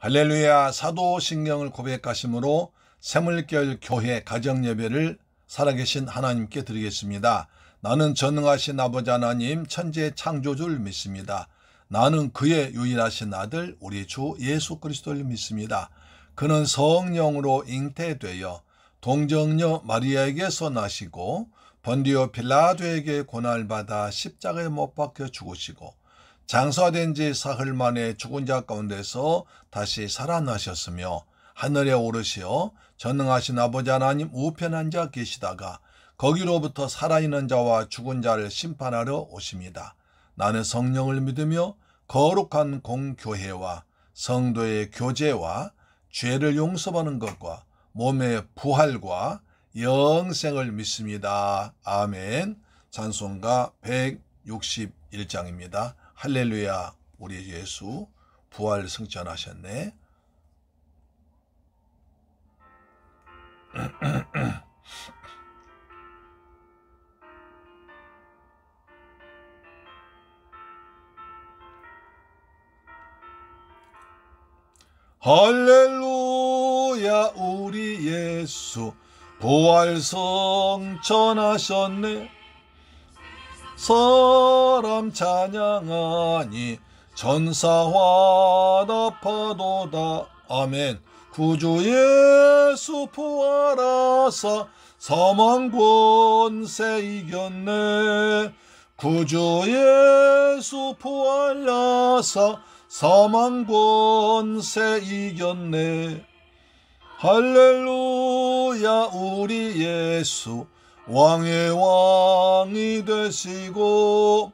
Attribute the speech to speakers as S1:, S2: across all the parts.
S1: 할렐루야. 사도신경을 고백하심으로 새물결 교회 가정예배를 살아계신 하나님께 드리겠습니다. 나는 전능하신 아버지 하나님 천지의 창조주를 믿습니다. 나는 그의 유일하신 아들 우리 주 예수 그리스도를 믿습니다. 그는 성령으로 잉태되어 동정녀 마리아에게서 나시고 본디오 빌라도에게 고난받아 십자가에 못 박혀 죽으시고 장사된 지 사흘 만에 죽은 자 가운데서 다시 살아나셨으며 하늘에 오르시어 전능하신 아버지 하나님 우편에 앉아 계시다가 거기로부터 살아있는 자와 죽은 자를 심판하러 오십니다. 나는 성령을 믿으며 거룩한 공교회와 성도의 교제와 죄를 용서받는 것과 몸의 부활과 영생을 믿습니다. 아멘. 찬송가 161장입니다. 할렐루야. 우리 예수 부활 승천하셨네. 할렐루야. 우리 예수 부활 승천하셨네. 사람 찬양하니 전사와 나파도다. 아멘. 구주 예수 부활하사 사망 권세 이겼네. 구주 예수 부활하사 사망 권세 이겼네. 할렐루야. 우리 예수 왕의 왕이 되시고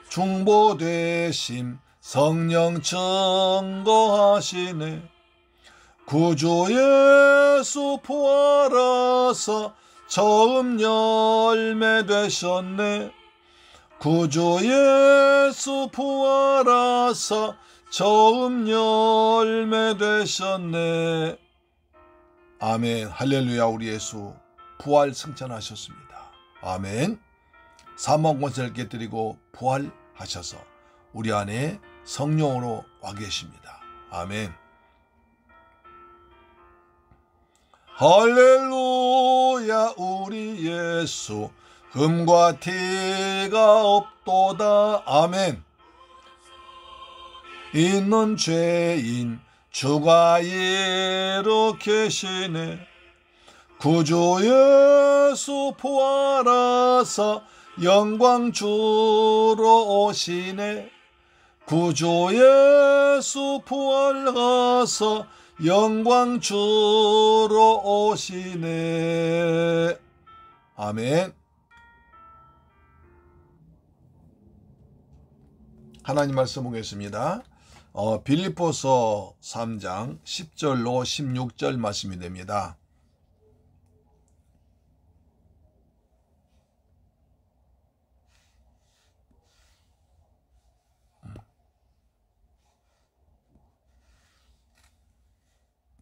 S1: 중보되심 성령 증거하시네. 구주 예수 부활하사 처음 열매 되셨네. 구주 예수 부활하사 처음 열매 되셨네. 아멘. 할렐루야. 우리 예수 부활 승천하셨습니다. 아멘. 사망 권세를 깨뜨리고 부활하셔서 우리 안에 성령으로 와 계십니다. 아멘. 할렐루야. 우리 예수 흠과 티가 없도다. 아멘. 있는 죄인 주가 일으키시네. 구주 예수 부활하사 영광 주러 오시네. 구주 예수 부활하사 영광 주러 오시네. 아멘. 하나님 말씀 보겠습니다. 빌립보서 3장 10절로 16절 말씀이 됩니다.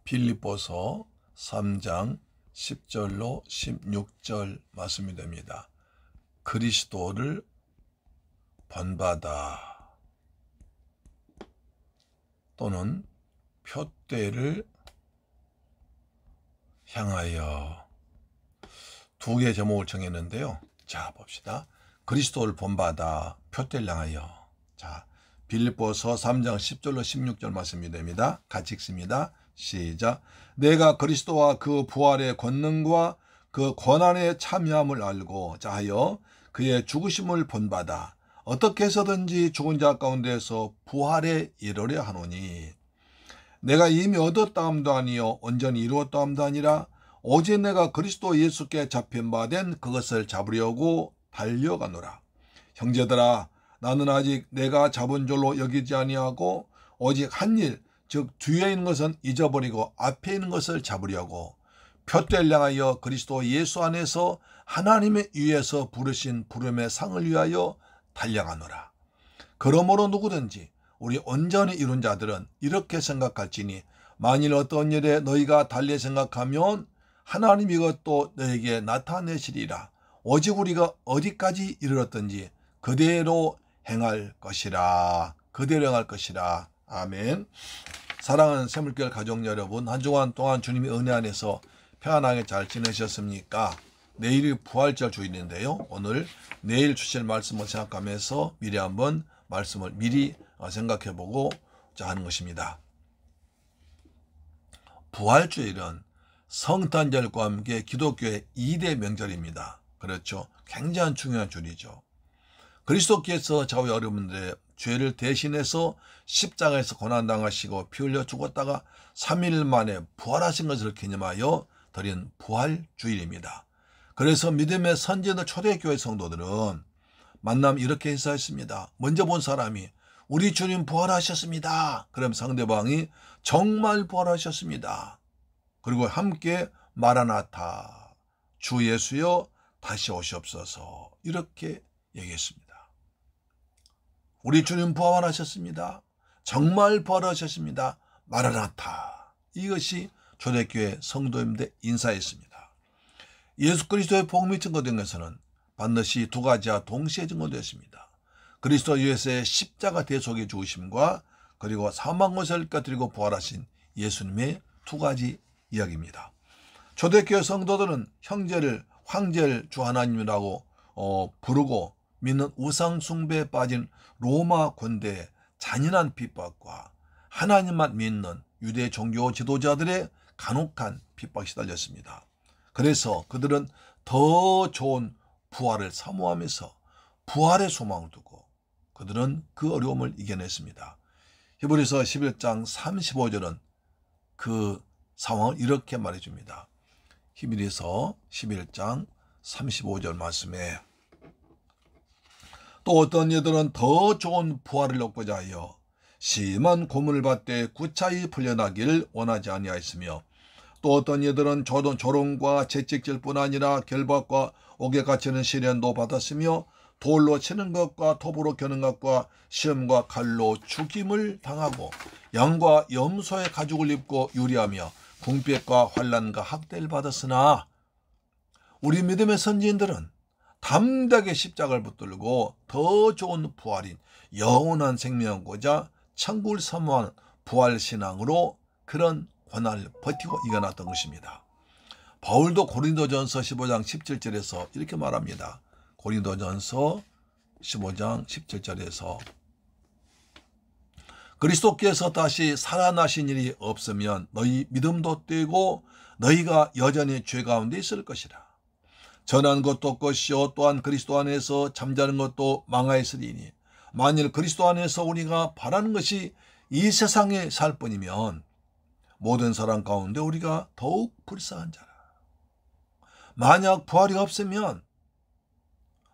S1: 빌립보서 3장 10절로 16절 말씀이 됩니다. 그리스도를 본받아 또는 표대를 향하여 두 개의 제목을 정했는데요. 자, 봅시다. 그리스도를 본받아 표대를 향하여. 자, 빌립보서 3장 10절로 16절 말씀이 됩니다. 같이 읽습니다. 시작. 내가 그리스도와 그 부활의 권능과 그 권한에 참여함을 알고 자하여 그의 죽으심을 본받아 어떻게 해서든지 죽은 자 가운데서 부활에 이르려 하노니 내가 이미 얻었다함도 아니요 온전히 이루었다함도 아니라 오직 내가 그리스도 예수께 잡힌 바 된 그것을 잡으려고 달려가노라. 형제들아, 나는 아직 내가 잡은 줄로 여기지 아니하고 오직 한 일, 즉 뒤에 있는 것은 잊어버리고 앞에 있는 것을 잡으려고 표대를 향하여 그리스도 예수 안에서 하나님의 위에서 부르신 부름의 상을 위하여 달려가노라. 그러므로 누구든지 우리 온전히 이룬 자들은 이렇게 생각할지니 만일 어떤 일에 너희가 달리 생각하면 하나님 이것도 너에게 나타내시리라. 오직 우리가 어디까지 이르렀든지 그대로 행할 것이라. 그대로 행할 것이라. 아멘. 사랑하는 새물결 가족 여러분, 한 주간 동안 주님의 은혜 안에서 평안하게 잘 지내셨습니까? 내일이 부활절 주일인데요. 오늘 내일 주실 말씀을 생각하면서 미리 한번 말씀을 미리 생각해보고자 하는 것입니다. 부활주일은 성탄절과 함께 기독교의 2대 명절입니다. 그렇죠. 굉장히 중요한 주일이죠. 그리스도께서 저와 여러분들의 죄를 대신해서 십자가에서 고난당하시고 피 흘려 죽었다가 3일 만에 부활하신 것을 기념하여 드린 부활주일입니다. 그래서 믿음의 선지자들 초대교회 성도들은 만남 이렇게 인사했습니다. 먼저 본 사람이 우리 주님 부활하셨습니다. 그럼 상대방이 정말 부활하셨습니다. 그리고 함께 마라나타 주 예수여 다시 오시옵소서 이렇게 얘기했습니다. 우리 주님 부활하셨습니다. 정말 부활하셨습니다. 마라나타. 이것이 초대교회 성도님들의 인사였습니다. 예수 그리스도의 복음이 증거된 것은 반드시 두 가지와 동시에 증거되었습니다. 그리스도 예수의 십자가 대속의 죽으심과 그리고 사망 것을 깨뜨리고 부활하신 예수님의 두 가지 이야기입니다. 초대교회 성도들은 형제를 황제를 주 하나님이라고 부르고 믿는 우상 숭배에 빠진 로마 군대의 잔인한 핍박과 하나님만 믿는 유대 종교 지도자들의 간혹한 핍박이 시달렸습니다. 그래서 그들은 더 좋은 부활을 사모하면서 부활의 소망을 두고 그들은 그 어려움을 이겨냈습니다. 히브리서 11장 35절은 그 상황을 이렇게 말해줍니다. 히브리서 11장 35절 말씀에 또 어떤 이들은 더 좋은 부활을 얻고자 하여 심한 고문을 받되 구차히 풀려나기를 원하지 아니하였으며 또 어떤 이들은 조롱과 채찍질 뿐 아니라 결박과 옥에 갇히는 시련도 받았으며 돌로 치는 것과 톱으로 겨는 것과 시험과 칼로 죽임을 당하고 양과 염소의 가죽을 입고 유리하며 궁핍과 환난과 학대를 받았으나 우리 믿음의 선지인들은 담대하게 십자가를 붙들고 더 좋은 부활인 영원한 생명하고자 천국을 사모하는 부활신앙으로 그런 고난을 버티고 이겨났던 것입니다. 바울도 고린도전서 15장 17절에서 이렇게 말합니다. 고린도전서 15장 17절에서 그리스도께서 다시 살아나신 일이 없으면 너희 믿음도 떼고 너희가 여전히 죄 가운데 있을 것이라. 전한 것도 없것이요 또한 그리스도 안에서 잠자는 것도 망하였으리니 만일 그리스도 안에서 우리가 바라는 것이 이 세상에 살 뿐이면 모든 사람 가운데 우리가 더욱 불쌍한 자라. 만약 부활이 없으면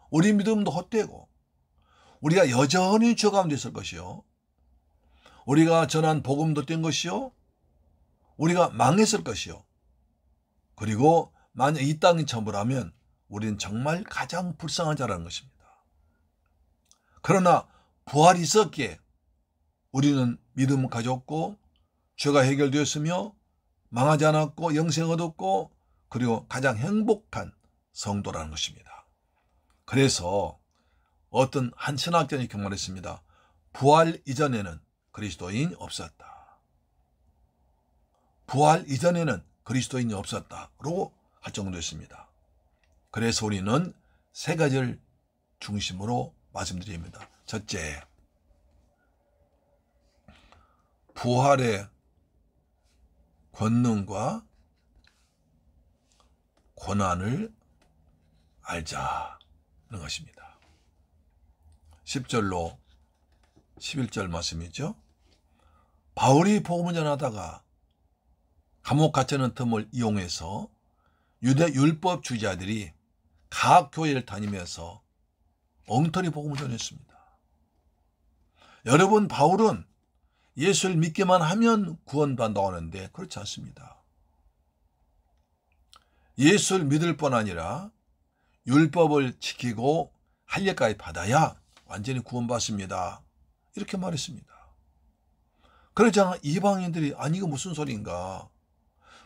S1: 우리 믿음도 헛되고 우리가 여전히 죄 가운데 있을 것이요 우리가 전한 복음도 뗀 것이요 우리가 망했을 것이요 그리고 만약 이 땅이 천부라면 우리는 정말 가장 불쌍한 자라는 것입니다. 그러나 부활이 있었기에 우리는 믿음을 가졌고 죄가 해결되었으며 망하지 않았고 영생을 얻었고 그리고 가장 행복한 성도라는 것입니다. 그래서 어떤 한 신학자는 이렇게 말했습니다. 부활 이전에는 그리스도인이 없었다. 부활 이전에는 그리스도인이 없었다라고 할 정도였습니다. 그래서 우리는 세 가지를 중심으로 말씀드립니다. 첫째, 부활의 권능과 고난을 알자는 것입니다. 10절로 11절 말씀이죠. 바울이 복음을 전하다가 감옥 갇혀있는 틈을 이용해서 유대 율법 주자들이 각 교회를 다니면서 엉터리 복음을 전했습니다. 여러분, 바울은 예수를 믿기만 하면 구원받는다고 하는데 그렇지 않습니다. 예수를 믿을 뿐 아니라 율법을 지키고 할례까지 받아야 완전히 구원받습니다. 이렇게 말했습니다. 그러자 이방인들이 아니 이거 무슨 소리인가.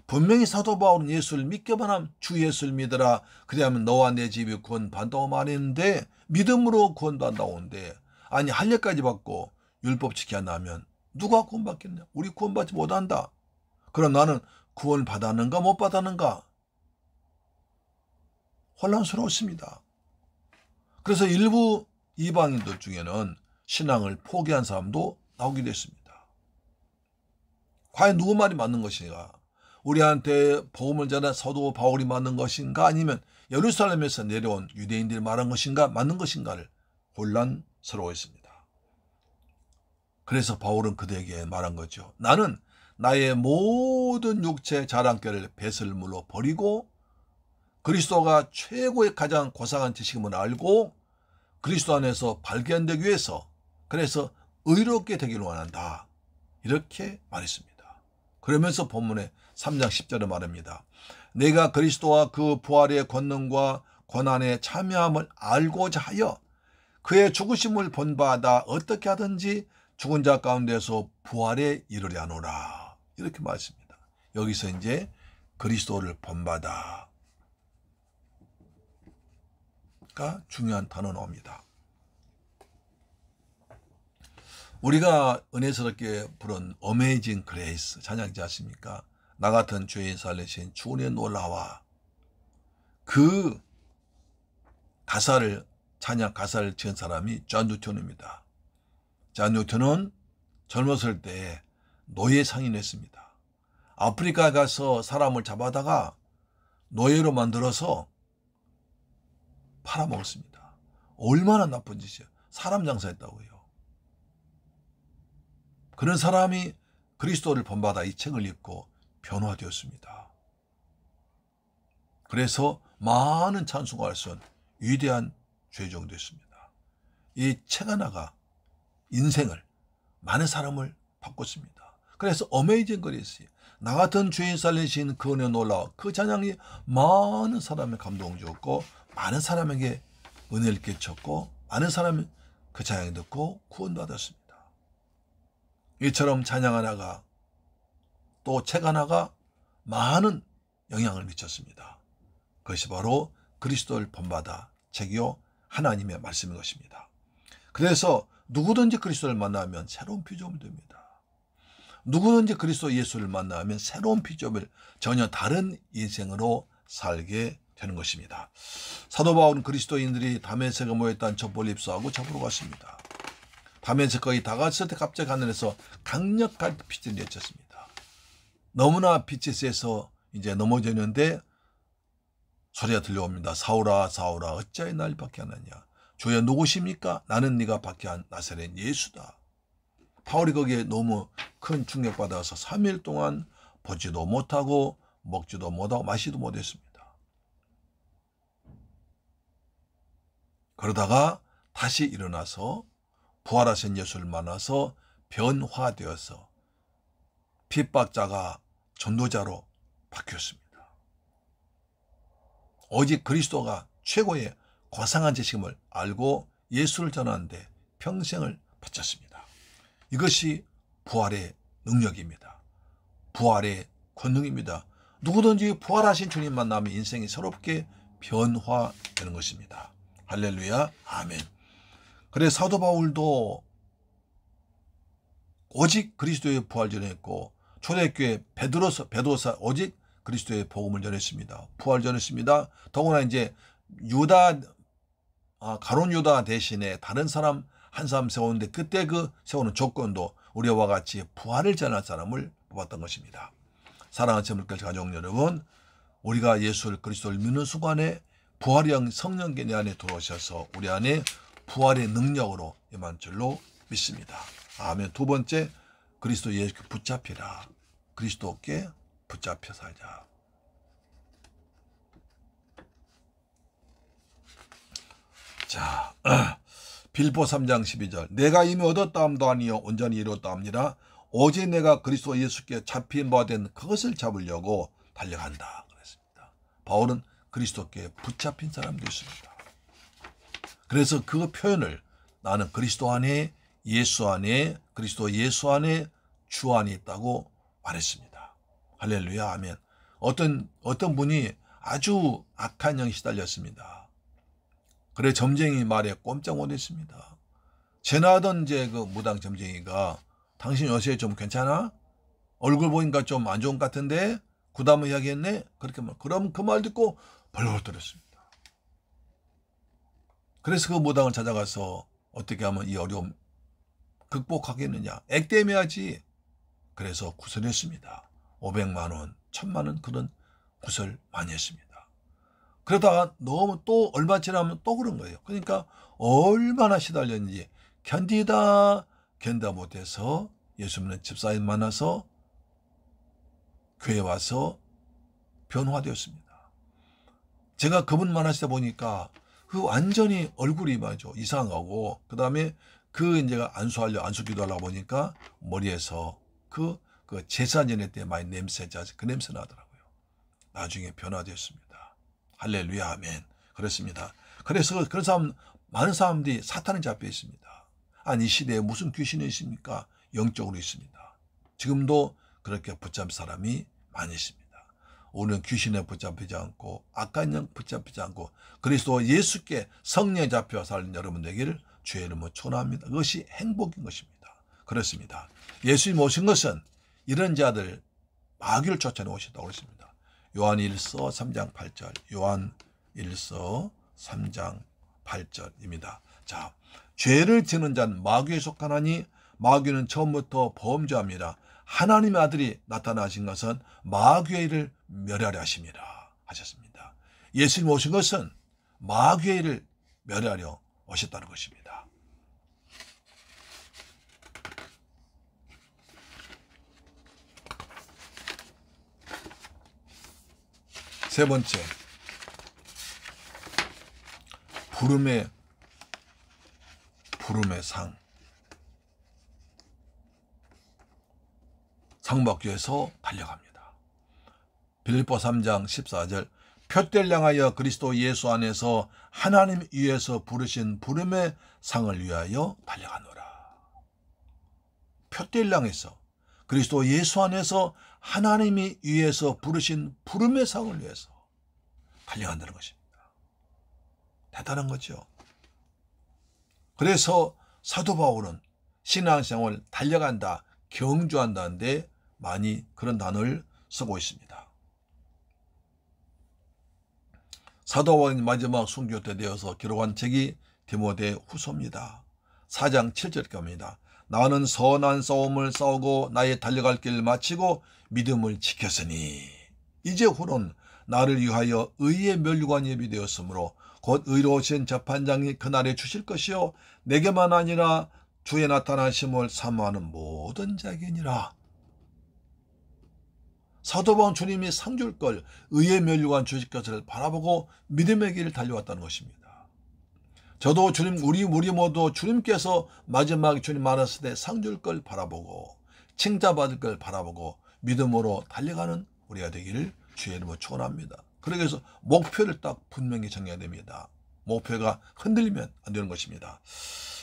S1: 분명히 사도 바울은 예수를 믿기만 하면 주 예수를 믿어라. 그래야면 너와 내 집이 구원받는다고 말했는데 믿음으로 구원받는다고 하는데 아니 할례까지 받고 율법 지켜야 하면 누가 구원받겠냐? 우리 구원받지 못한다. 그럼 나는 구원 받았는가 못 받았는가? 혼란스러웠습니다. 그래서 일부 이방인들 중에는 신앙을 포기한 사람도 나오기도 했습니다. 과연 누구 말이 맞는 것인가? 우리한테 복음을 전한 사도 바울이 맞는 것인가? 아니면 예루살렘에서 내려온 유대인들이 말한 것인가? 맞는 것인가를 혼란스러워했습니다. 그래서 바울은 그들에게 말한 거죠. 나는 나의 모든 육체 자랑결을 배설물로 버리고 그리스도가 최고의 가장 고상한 지식임을 알고 그리스도 안에서 발견되기 위해서 그래서 의롭게 되기를 원한다. 이렇게 말했습니다. 그러면서 본문의 3장 10절에 말합니다. 내가 그리스도와 그 부활의 권능과 권한에 참여함을 알고자 하여 그의 죽으심을 본받아 어떻게 하든지 죽은 자 가운데서 부활에 이르려 하노라. 이렇게 말했습니다. 여기서 이제 그리스도를 본받아 가 중요한 단어 나옵니다. 우리가 은혜스럽게 부른 어메이징 그레이스 찬양이지 않습니까? 나 같은 죄인 살리신 주의 놀라와 그 가사를 찬양 가사를 지은 사람이 존 뉴턴입니다. 존 뉴턴은 젊었을 때 노예 상인했습니다. 아프리카에 가서 사람을 잡아다가 노예로 만들어서 팔아먹었습니다. 얼마나 나쁜 짓이에요. 사람 장사했다고요. 그런 사람이 그리스도를 본받아 이 책을 읽고 변화되었습니다. 그래서 많은 찬송할 수 있는 위대한 죄종 됐습니다. 이 책 하나가 인생을 많은 사람을 바꿨습니다. 그래서 어메이징 그레이스 나 같은 죄인 살리신 그 은혜 놀라워 그 찬양이 많은 사람의 감동 주었고 많은 사람에게 은혜를 끼쳤고 많은 사람이 그 찬양 듣고 구원받았습니다. 이처럼 찬양 하나가 또 책 하나가 많은 영향을 미쳤습니다. 그것이 바로 그리스도를 본받아 책이요 하나님의 말씀인 것입니다. 그래서 누구든지 그리스도를 만나면 새로운 피조물이 됩니다. 누구든지 그리스도 예수를 만나면 새로운 피조물 전혀 다른 인생으로 살게 되는 것입니다. 사도 바울은 그리스도인들이 다메섹에 모였다는 첩보를 입수하고 잡으러 갔습니다. 다메섹 거의 다 갔을 때 갑자기 하늘에서 강력한 빛이 내쳤습니다. 너무나 빛이 세서 이제 넘어지는데 소리가 들려옵니다. 사울아 사울아 어찌하여 날 박해하느냐. 주여 누구십니까? 나는 네가 박해한 나사렛 예수다. 바울이 거기에 너무 큰 충격받아서 3일 동안 보지도 못하고 먹지도 못하고 마시도 못했습니다. 그러다가 다시 일어나서 부활하신 예수를 만나서 변화되어서 핍박자가 전도자로 바뀌었습니다. 오직 그리스도가 최고의 고상한 지식임을 알고 예수를 전하는데 평생을 바쳤습니다. 이것이 부활의 능력입니다. 부활의 권능입니다. 누구든지 부활하신 주님 만나면 인생이 새롭게 변화되는 것입니다. 할렐루야, 아멘. 그래 사도 바울도 오직 그리스도의 부활 전했고 초대교회 베드로사 오직 그리스도의 복음을 전했습니다. 부활 전했습니다. 더구나 이제 가룟 유다 대신에 다른 사람 한 사람 세우는데 그때 그 세우는 조건도 우리와 같이 부활을 전할 사람을 뽑았던 것입니다. 사랑하는 제물들 가족 여러분, 우리가 예수를 그리스도를 믿는 순간에 부활의 성령께 내 안에 들어오셔서 우리 안에 부활의 능력으로 임한 줄로 믿습니다. 아멘. 두 번째, 그리스도 예수께 붙잡히라. 그리스도께 붙잡혀 살자. 자, 빌보 3장 12절. 내가 이미 얻었다함도 아니요 온전히 이뤘다함이라 오직 내가 그리스도 예수께 잡힌 바 된 그것을 잡으려고 달려간다. 그랬습니다. 바울은 그리스도께 붙잡힌 사람들이었습니다. 그래서 그 표현을 나는 그리스도 안에 예수 안에 그리스도 예수 안에 주 안에 있다고 말했습니다. 할렐루야, 아멘. 어떤 분이 아주 악한 영에 시달렸습니다. 그래 점쟁이 말에 꼼짝 못했습니다. 지나던 이제 그 무당 점쟁이가 당신 요새 좀 괜찮아? 얼굴 보니까 좀 안 좋은 것 같은데? 구담을 이야기했네? 그렇게 말. 그럼 그 말 듣고 벌벌 떨었습니다. 그래서 그 무당을 찾아가서 어떻게 하면 이 어려움 극복하겠느냐. 액땜해야지. 그래서 구설했습니다. 500만 원, 1000만 원 그런 구설 많이 했습니다. 그러다가 너무 또 얼마 지나면 또 그런 거예요. 그러니까 얼마나 시달렸는지 견디다 못해서 예수 믿는 집사님 만나서 교회 와서 변화되었습니다. 제가 그분 만나시다 보니까 그 완전히 얼굴이 말이죠. 이상하고 그 다음에 그 이제가 안수 기도하려고 보니까 머리에서 그 제사 지낼 때 많이 그 냄새 나더라고요. 나중에 변화되었습니다. 할렐루야 아멘. 그렇습니다. 그래서 그런 사람 많은 사람들이 사탄에 잡혀 있습니다. 아니 이 시대에 무슨 귀신이 있습니까? 영적으로 있습니다. 지금도 그렇게 붙잡힌 사람이 많이 있습니다. 우리는 귀신에 붙잡히지 않고 악한 영 붙잡히지 않고 그리스도 예수께 성령에 잡혀 사는 여러분 되기를 주의 이름으로 축원합니다. 그것이 행복인 것입니다. 그렇습니다. 예수님 오신 것은 이런 자들 마귀를 쫓아내 오셨다고 했습니다. 요한 1서 3장 8절 요한 1서 3장 8절입니다. 자, 죄를 지는 자는 마귀에 속하나니 마귀는 처음부터 범죄합니다. 하나님의 아들이 나타나신 것은 마귀의 일을 멸하려 하심이라 하셨습니다. 예수님 오신 것은 마귀의 일을 멸하려 오셨다는 것입니다. 세 번째, 부름의 상. 상 받기 위해서 달려갑니다. 빌립보 3장 14절 표대를 향하여 그리스도 예수 안에서 하나님 위에서 부르신 부름의 상을 위하여 달려가노라. 표대를 향해서 그리스도 예수 안에서 하나님이 위에서 부르신 부름의 상을 위해서 달려간다는 것입니다. 대단한 거죠. 그래서 사도 바울은 신앙생활을 달려간다, 경주한다는데 많이 그런 단어를 쓰고 있습니다. 사도 바울이 마지막 순교 때 되어서 기록한 책이 디모데 후서입니다. 4장 7절에 갑니다. 나는 선한 싸움을 싸우고 나의 달려갈 길을 마치고 믿음을 지켰으니 이제 후론 나를 위하여 의의 면류관 예비되었으므로 곧 의로우신 재판장이 그날에 주실 것이요 내게만 아니라 주의 나타나심을 사모하는 모든 자에게니라. 사도 바울 주님이 상 줄 걸 의의 면류관 주실 것을 바라보고 믿음의 길을 달려왔다는 것입니다. 저도 주님 우리 모두 주님께서 마지막 주님 만났을 때 상 줄 걸 바라보고 칭찬받을 걸 바라보고 믿음으로 달려가는 우리가 되기를 주의 이름으로 축원합니다. 그래서 목표를 딱 분명히 정해야 됩니다. 목표가 흔들리면 안 되는 것입니다.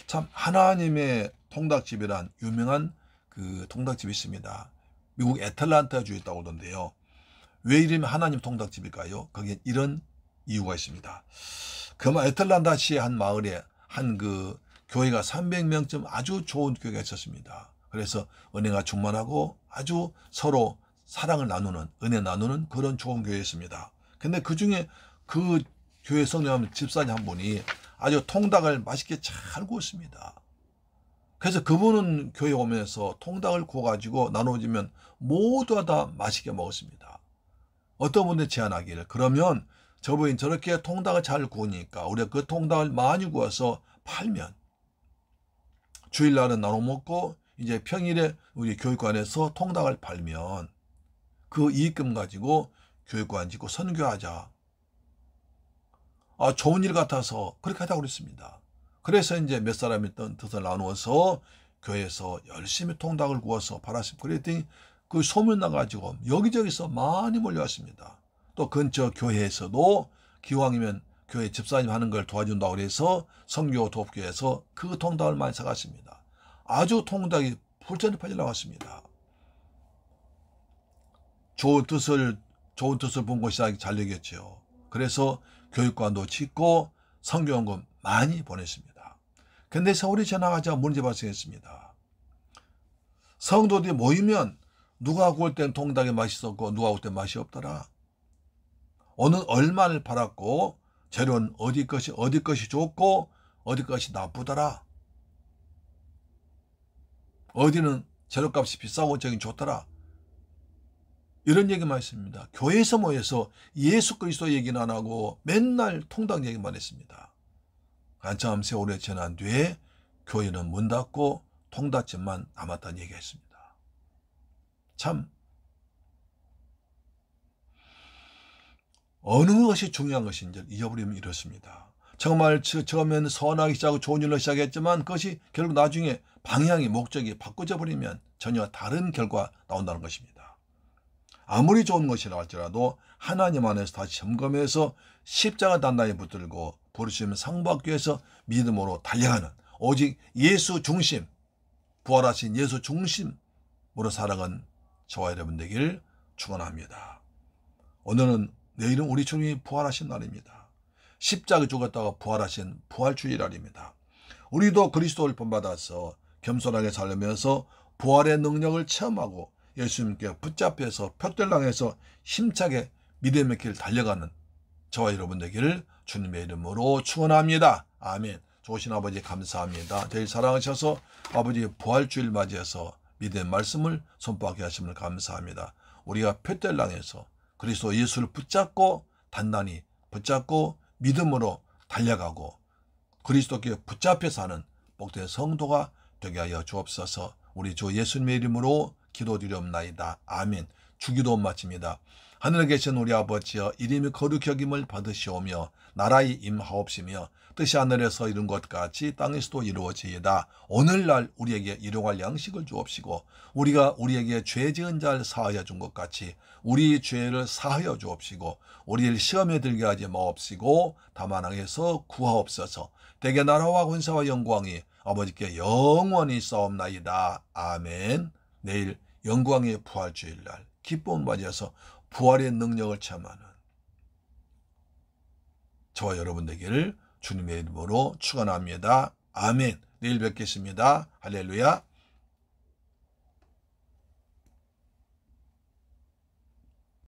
S1: 참 하나님의 통닭집이란 유명한 그 통닭집이 있습니다. 미국 애틀란타주에 있다고 하던데요. 왜 이름이 하나님 통닭집일까요? 거기에 이런 이유가 있습니다. 그 애틀란타시의 한 마을에 한 그 교회가 300명쯤 아주 좋은 교회가 있었습니다. 그래서 은혜가 충만하고 아주 서로 사랑을 나누는, 은혜 나누는 그런 좋은 교회였습니다. 근데 그 중에 그 교회 성령 집사님 한 분이 아주 통닭을 맛있게 잘 구웠습니다. 그래서 그분은 교회 오면서 통닭을 구워가지고 나눠주면 모두가 다 맛있게 먹었습니다. 어떤 분들 제안하기를 그러면 저분이 저렇게 통닭을 잘 구우니까 우리가 그 통닭을 많이 구워서 팔면 주일날은 나눠 먹고 이제 평일에 우리 교육관에서 통닭을 팔면 그 이익금 가지고 교육관 짓고 선교하자. 좋은 일 같아서 그렇게 하자고 그랬습니다. 그래서 이제 몇 사람이 뜻을 나누어서 교회에서 열심히 통닭을 구워서 팔았습니다. 그랬더니 그 소문 나가지고 여기저기서 많이 몰려왔습니다. 또 근처 교회에서도 기왕이면 교회 집사님 하는 걸 도와준다고 해서 선교 도읍교회에서 그 통닭을 많이 사갔습니다. 아주 통닭이 풀전에 팔려 나갔습니다. 좋은 뜻을 본 것이 잘 되겠죠. 그래서 교육관도 짓고 선교원금 많이 보냈습니다. 근데 서울이 지나가자 문제 발생했습니다. 성도들이 모이면 누가 구울 땐 통닭이 맛있었고 누가 구울 땐 맛이 없더라. 오늘 얼마를 팔았고 재료는 어디 것이 좋고 어디 것이 나쁘더라. 어디는 재료값이 비싸고 저긴 좋더라. 이런 얘기만 했습니다. 교회에서 모여서 예수 그리스도 얘기는 안 하고 맨날 통닭 얘기만 했습니다. 한참 세월이 지난 뒤에 교회는 문 닫고 통닭집만 남았다는 얘기했습니다. 참 어느 것이 중요한 것인지 잊어버리면 이렇습니다. 정말 처음에는 선하게 시작하고 좋은 일로 시작했지만 그것이 결국 나중에 방향이 목적이 바꿔져 버리면 전혀 다른 결과가 나온다는 것입니다. 아무리 좋은 것이라 할지라도 하나님 안에서 다시 점검해서 십자가 단단히 붙들고 부르시면 상받기 위해서 믿음으로 달려가는 오직 예수 중심, 부활하신 예수 중심으로 살아간 저와 여러분 되길 축원합니다. 오늘은 내일은 우리 주님이 부활하신 날입니다. 십자가에 죽었다가 부활하신 부활주일날입니다. 우리도 그리스도를 본받아서 겸손하게 살면서 부활의 능력을 체험하고 예수님께 붙잡혀서 푯대를 힘차게 믿음의 길 달려가는 저와 여러분 되기를 주님의 이름으로 축원합니다. 아멘. 좋으신 아버지 감사합니다. 제일 사랑하셔서 아버지 부활주일 맞이해서 믿음의 말씀을 선포하게 하심을 감사합니다. 우리가 푯대를 그리스도 예수를 붙잡고 단단히 붙잡고 믿음으로 달려가고 그리스도께 붙잡혀 사는 복된 성도가 되게 하여 주옵소서. 우리 주 예수님의 이름으로 기도드리옵나이다. 아멘. 주기도 마칩니다. 하늘에 계신 우리 아버지여 이름이 거룩히 여김을 받으시오며 나라의 임하옵시며 뜻이 하늘에서 이룬 것 같이 땅에서도 이루어지이다. 오늘날 우리에게 일용할 양식을 주옵시고 우리가 우리에게 죄 지은 자를 사하여 준 것 같이 우리 죄를 사하여 주옵시고 우리를 시험에 들게 하지 마옵시고 다만 악에서 구하옵소서. 대개 나라와 권세와 영광이 아버지께 영원히 싸움나이다. 아멘. 내일 영광의 부활주일날 기쁨 맞이해서 부활의 능력을 체험하는 저와 여러분 되기를 주님의 이름으로 축원합니다. 아멘. 내일 뵙겠습니다. 할렐루야.